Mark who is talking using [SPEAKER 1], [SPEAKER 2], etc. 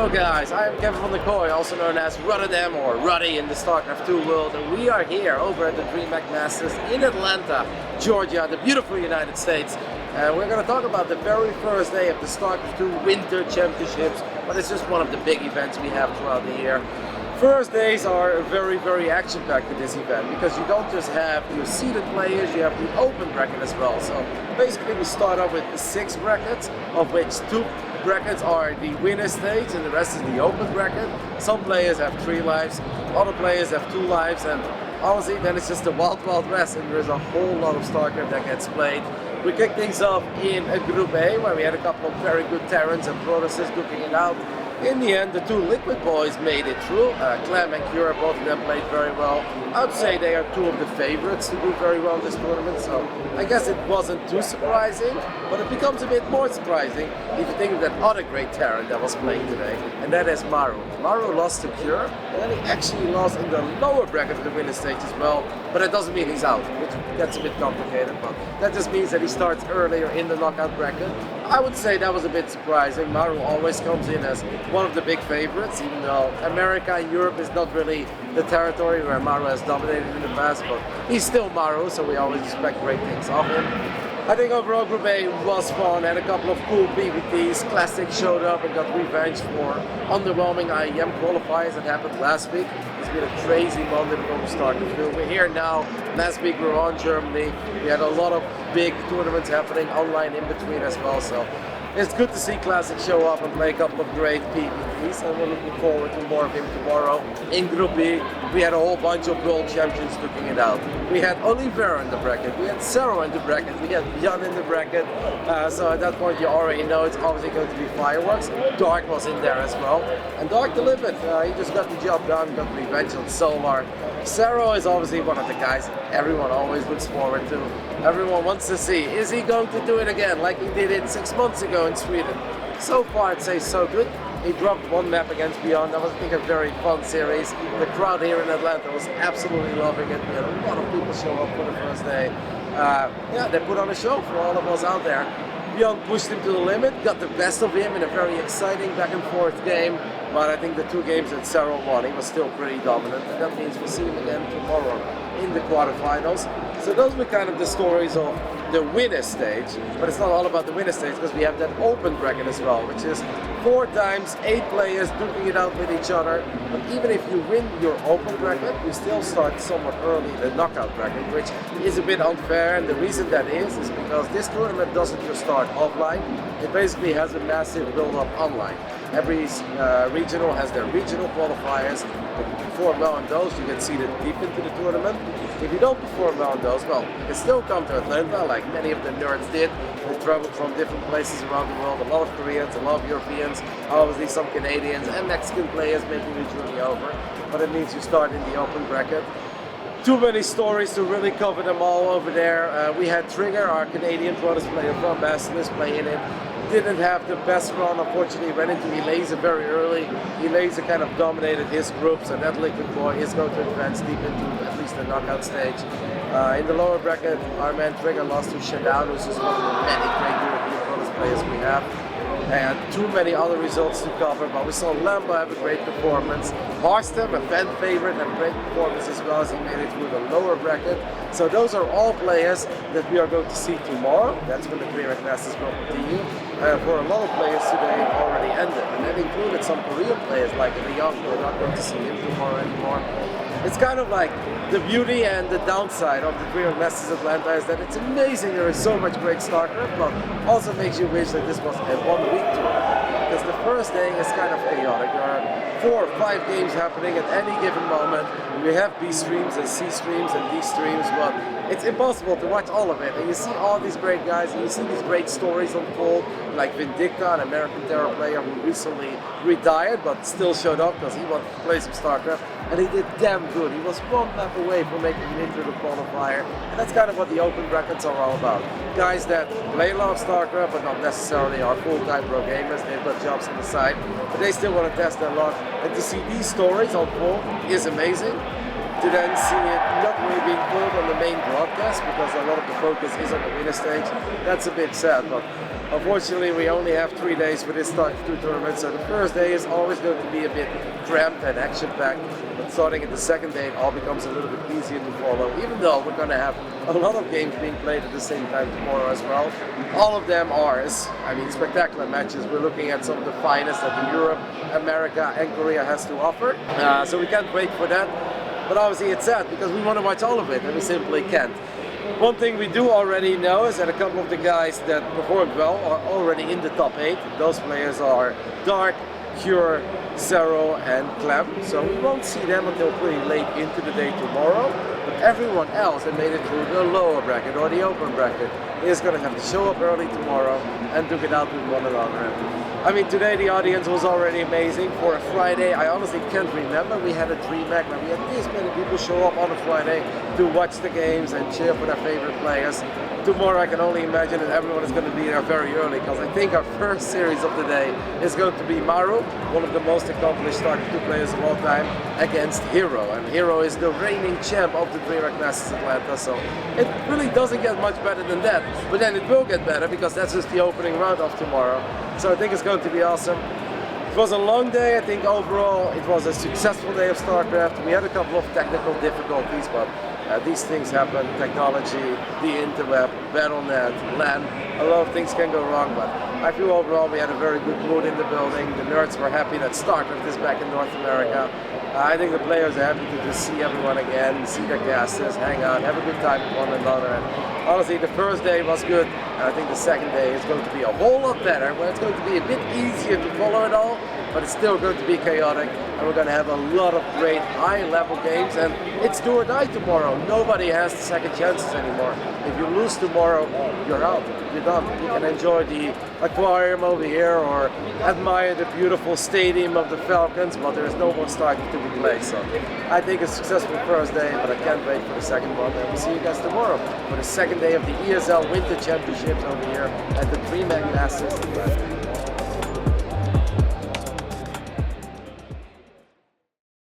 [SPEAKER 1] Hello guys, I am Kevin van der Kooi, also known as RotterdaM or Rotti in the StarCraft 2 world, and we are here over at the Dreamhack Masters in Atlanta, Georgia, the beautiful United States. We're going to talk about the very first day of the StarCraft 2 Winter Championships, but it's just one of the big events we have throughout the year. First days are very action-packed in this event, because you don't just have your seeded players, you have the open bracket as well. So basically we start off with 6 brackets, of which 2 brackets are the winner stage and the rest is the open bracket. Some players have 3 lives, other players have 2 lives, and honestly then it's just a wild west, and there's a whole lot of StarCraft that gets played. We kicked things off in a Group A where we had a couple of very good Terrans and Protoss cooking it out. In the end, the 2 Liquid boys made it through. Clem and Cure, both of them played very well. I would say they are 2 of the favorites to do very well in this tournament, so I guess it wasn't too surprising, but it becomes a bit more surprising if you think of that other great Terran that was playing today, and that is Maru. Maru lost to Cure, and then he actually lost in the lower bracket of the winner stage as well, but that doesn't mean he's out, which gets a bit complicated, but that just means that he starts earlier in the knockout bracket. I would say that was a bit surprising. Maru always comes in as one of the big favorites, even though America and Europe is not really the territory where Maru has dominated in the past, but he's still Maru, so we always expect great things of him. I think overall Group A was fun, had a couple of cool PvPs. Classic showed up and got revenge for underwhelming IEM qualifiers that happened last week. It's been a crazy Monday before we started the field. We're here now. Last week we were on Germany. We had a lot of big tournaments happening online in between as well, so it's good to see Classic show up and play a couple of great PvPs, and we're looking forward to more of him tomorrow. In Group B, we had a whole bunch of world champions looking it out. We had Oliveira in the bracket, we had Serral in the bracket, we had Jan in the bracket, so at that point you already know it's obviously going to be fireworks. Dark was in there as well, and Dark delivered. He just got the job done, got revenge on Solar. Serral is obviously one of the guys everyone always looks forward to. Everyone wants to see, is he going to do it again like he did it 6 months ago in Sweden? So far I'd say so good. He dropped 1 map against Beyond. That was, I think, a very fun series. The crowd here in Atlanta was absolutely loving it. We had a lot of people show up for the first day. Yeah, they put on a show for all of us out there. Beyond pushed him to the limit, got the best of him in a very exciting back and forth game, but I think the 2 games that Serral won, he was still pretty dominant, and that means we'll see him again tomorrow in the quarterfinals. So those were kind of the stories of the winner stage, but it's not all about the winner stage, because we have that open bracket as well, which is 4 times 8 players duking it out with each other. But even if you win your open bracket, you still start somewhat early the knockout bracket, which is a bit unfair, and the reason that is because this tournament doesn't just start offline, it basically has a massive build-up online. Every regional has their regional qualifiers. If you perform well in those, you get seeded deep into the tournament. If you don't perform well in those, well, you can still come to Atlanta, like many of the nerds did. They traveled from different places around the world, a lot of Koreans, a lot of Europeans, obviously some Canadians and Mexican players making the journey over. But it means you start in the open bracket. Too many stories to really cover them all over there. We had Trigger, our Canadian Protoss player from BASILISK, playing it. Didn't have the best run, unfortunately. Ran into Elazer very early. Elazer kind of dominated his group, so that Liquid boy is going to advance deep into at least the knockout stage. In the lower bracket, our man Trigger lost to Shadow, who's just one of the many great European Protoss players we have. And too many other results to cover, but we saw Lambo have a great performance. Harstem, a fan favorite, had a great performance as well as he made it through the lower bracket. So those are all players that we are going to see tomorrow. That's when the Dreamhack Masters will continue. For a lot of players today already ended, and that included some Korean players like Leon. We're not going to see him tomorrow anymore. It's kind of like the beauty and the downside of the Dreamhack Masters Atlanta is that it's amazing there is so much great StarCraft, but also makes you wish that this was a 1-week tour. Because the first day is kind of chaotic. There are 4 or 5 games happening at any given moment. We have B streams and C streams and D streams, but it's impossible to watch all of it. And you see all these great guys, and you see these great stories unfold, like Vindicta, an American Terror player who recently retired, but still showed up because he wanted to play some StarCraft. And he did damn good. He was 1 map away from making it into the qualifier. And that's kind of what the open brackets are all about. Guys that play a lot of StarCraft, but not necessarily are full-time pro gamers. They've got jobs on the side, but they still want to test their luck. And to see these stories unfold is amazing. to then see it not really being put on the main broadcast because a lot of the focus is on the winner stage. That's a bit sad, but unfortunately we only have 3 days for this StarCraft 2 tournament, so the first day is always going to be a bit cramped and action-packed, but starting at the second day it all becomes a little bit easier to follow, even though we're going to have a lot of games being played at the same time tomorrow as well. All of them are, spectacular matches. We're looking at some of the finest that Europe, America and Korea has to offer, so we can't wait for that. But obviously it's sad because we want to watch all of it and we simply can't. One thing we do already know is that a couple of the guys that performed well are already in the top 8. Those players are Dark, Cure, Serral and Clem. So we won't see them until pretty late into the day tomorrow. But everyone else that made it through the lower bracket or the open bracket is going to have to show up early tomorrow and duke it out with one another. I mean, today the audience was already amazing. For a Friday, I honestly can't remember we had a Dreamhack where we had this many people show up on a Friday to watch the games and cheer for their favorite players. Tomorrow I can only imagine that everyone is going to be there very early because I think our first series of the day is going to be Maru, one of the most accomplished StarCraft 2 players of all time, against Hero. And Hero is the reigning champ of the Dreamhack Atlanta, so it really doesn't get much better than that. But then it will get better because that's just the opening round of tomorrow. So I think it's going to be awesome. It was a long day. I think overall it was a successful day of StarCraft. We had a couple of technical difficulties, but these things happen. Technology, the interweb, Battle.net, LAN, a lot of things can go wrong, but I feel overall we had a very good mood in the building. The nerds were happy that StarCraft is back in North America. I think the players are happy to just see everyone again, see their casters, hang out, have a good time with one another. And honestly, the first day was good, and I think the second day is going to be a whole lot better, where it's going to be a bit easier to follow it all, but it's still going to be chaotic, and we're going to have a lot of great high-level games, and it's do or die tomorrow. Nobody has the second chances anymore. If you lose tomorrow, you're out, you're done. You can enjoy the aquarium over here or admire the beautiful stadium of the Falcons, but there is no more StarCraft to be played. So I think it's a successful first day, but I can't wait for the second one, and we'll see you guys tomorrow for the second day of the ESL Winter Championships over here at the Dreamhack Atlanta.